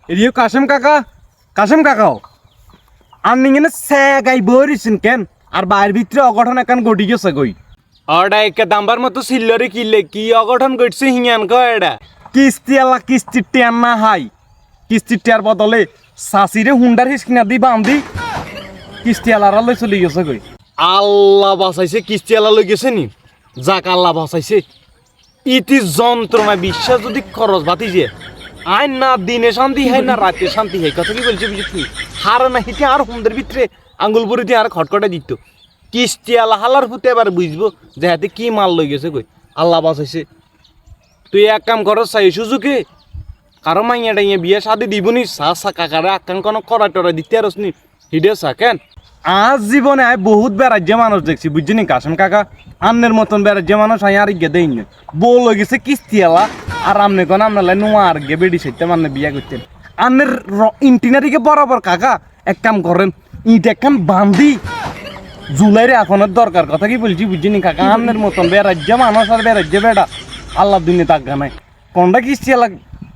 এরিও কাশেম কাকাও আপনি এখানে গাই বইছেন কেন আর বাইরের ভিতরে অঘটন একান ঘটি গেছে কই অডা একে দাম্বার মতো সিল্লরে কিলে কি অঘটন ঘটছে হিয়ান কয় এটা কিস্তির টিয়ার না হাই কিস্তির টিয়ার বদলে সাসিরে হুন্ডার হিসকিনা দি বান্ধি কিস্তিওয়ালারা লই চলে গেছে কই আল্লাহ বাঁচাইছে কিস্তিওয়ালা লই গেছে নি যাক আল্লাহ বাঁচাইছে ইতি যন্ত্রণা বিশ্বাস যদি খরচ বাতি যে আইন না দিনে শান্তি হয় না রাতে শান্তি হয় কথা কি বলছে বুঝছি হার না হিতে আর হুমদের ভিতরে আঙ্গুল বুড়িতে আর খটখটা দিত কিস্তিওয়ালা হালার ফুটে এবার বুঝবো যে হাতে কি মাল লই গেছে কই আল্লাহ বাঁচাইছে তুই এক কাম করস চাই সুযোগে কারো মাইয়া ডাইয়া বিয়ে শাদি দিবনি সা কাকারে আকাঙ্ক্ষণ করা টরা দিতে আরস নি হিডে সা কেন আজ জীবনে আয় বহুত বেড়াজ্য মানুষ দেখছি বুঝছিনি কাশেম কাকা আন্নের মতন বেড়াজ্য মানুষ আই আর ইগে দেই না বউ লই গেছে কিস্তিওয়ালা আর আমনে কোন আমনে নোয়া আর গে বেডি সেটা মানে বিয়া করতেন আন্নের ইন্টিনারিকে বরাবর কাকা এক কাম করেন ইট একখান বান্ধি জুলাইরে এখনের দরকার কথা কি বলছি বুঝছিনি কাকা আন্নের মতন বেড়াজ্য মানুষ আর বেড়াজ্য বেড়া আল্লাহ দুনিয়া তাক গানায় কোনটা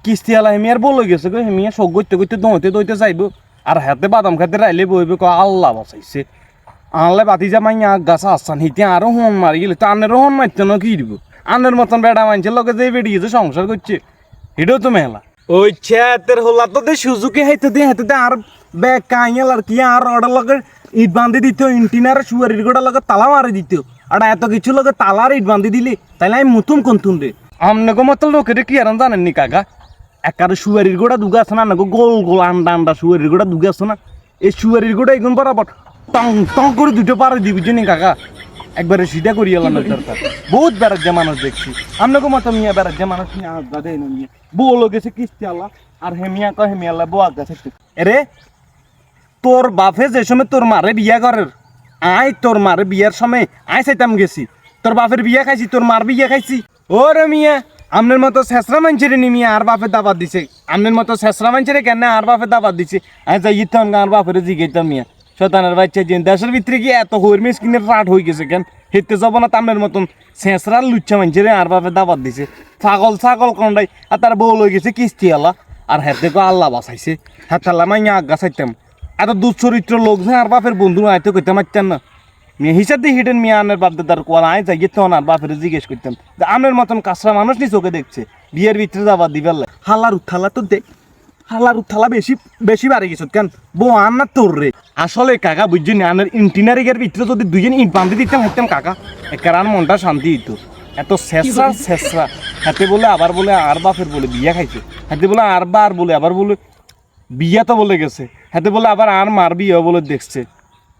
কিস্তিওয়ালা হেমিয়ার বউ লই গেছে গো হেমিয়া শোক করতে দইতে যাইব আর হাতে বাদাম খাতে রাইলে বইবে ক আল্লাহ বাঁচাইছে আনলে বাতি যা মাইয়া গাছা আসছান হিতে আরো হন মারি গেলে তো আনের হন মারতে না কি দিব আনের মতন বেড়া মানছে লগে যে বেড়ি গেছে সংসার করছে এটাও তো মেলা ওই ছেতের হলা তো দে সুজুকে হাইতে দে আর ব্যাগ কাইয়াল আর কি আর অর্ডার লগে ইট বান্ধি দিত ইন্টিনার সুয়ারির গোড়া লগে তালা মারি দিত আর এত কিছু লগে তালার ইট বান্ধি দিলি তাইলে আমি মুতুম কোনতুন রে আমনগো মতো লোকের কি আর জানেননি কাকা একারে সুয়ারির গোড়া দুগা আছে না গোল গোল আন্ডা সুয়ারির গোড়া দুগা আছে না এই সুয়ারির গোড়া এগুন বরাবর টং করে দুটো পারে দিবি জানি কাকা একবারে সিধা করিয়ে এলাম দরকার বহুত বেড়ার যে মানুষ দেখছি আপনাকে মতো মিয়া বেড়ার যে মানুষ নিয়ে আগ গাদে নিয়ে বউ গেছে কিস্তি আল্লাহ আর হেমিয়া কয় হেমিয়া আল্লাহ বউ আগ গাছে এরে তোর বাপে যে সময় তোর মারে বিয়া করার আয় তোর মারে বিয়ার সময় আয় চাইতাম গেছি তোর বাপের বিয়া খাইছি তোর মার বিয়া খাইছি ও রে মিয়া আমনের মতো শেষরা মানছে নি মিয়া আর বাপের দাবাত দিছে আমনের মতো শেষরা মানছে রে কেন আর বাপের দাবাত দিছে আয় যাই ইতাম আর বাপের জিগাইতাম মিয়া শতানের বাচ্চা যে দেশের ভিতরে কি এত হইরমেস কিনে রাট হয়ে গেছে কেন হেঁটে যাব না তামনের মতন শেষরা লুচ্ছা মানছে রে আর বাপের দাবাত দিছে ছাগল কন্ডাই আর তার বউ লই গেছে কিস্তিওয়ালা আর হেঁটে কো আল্লাহ বাঁচাইছে হাতাল্লা মাইয়া আজ্ঞা চাইতাম এত দুঃচরিত্র লোক যে আর বাপের বন্ধু আয়তো করতে মারতেন না মেয়ে হিসাব দিয়ে হিটেন মিয়া আনের বাপ দাদার কোয়াল আয় যাই তখন আর বাপের জিজ্ঞেস করতাম যে আমের মতন কাঁচরা মানুষ নি চোখে দেখছে বিয়ের ভিতরে যাবার দিবার হালার উঠালা তো দেখ হালার উঠালা বেশি বাড়ি গেছ কেন বউ আন না তোর রে আসলে কাকা বুঝছি না আনের ইন্টিনারিগের ভিতরে যদি দুজন ইট বান্ধি দিতাম হাঁটতাম কাকা একার আর মনটা শান্তি দিত এত শেষরা হাতে বলে আবার বলে আর বাপের বলে বিয়া খাইছে হাতে বলে আর বার বলে আবার বলে বিয়া তো বলে গেছে হাতে বলে আবার আর মার বিয়া বলে দেখছে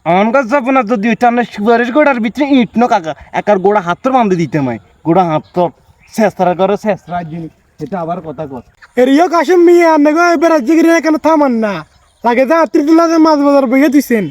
আমার কাছে যাবো না যদি ওইটা আপনার সুপারিশ গোড়ার ভিতরে ইট ন কাকা একার গোড়া হাতর বান্ধে দিতে মাই গোড়া হাতর শেষরা করে শেষরা জিনিস এটা আবার কথা কর এরিও কাশেম মিয়া আন্নে গো এবার রাজ্যগিরি এখানে থামান না লাগে যা আত্রিতুল্লাহ মাছ বাজার বইয়ে দিছেন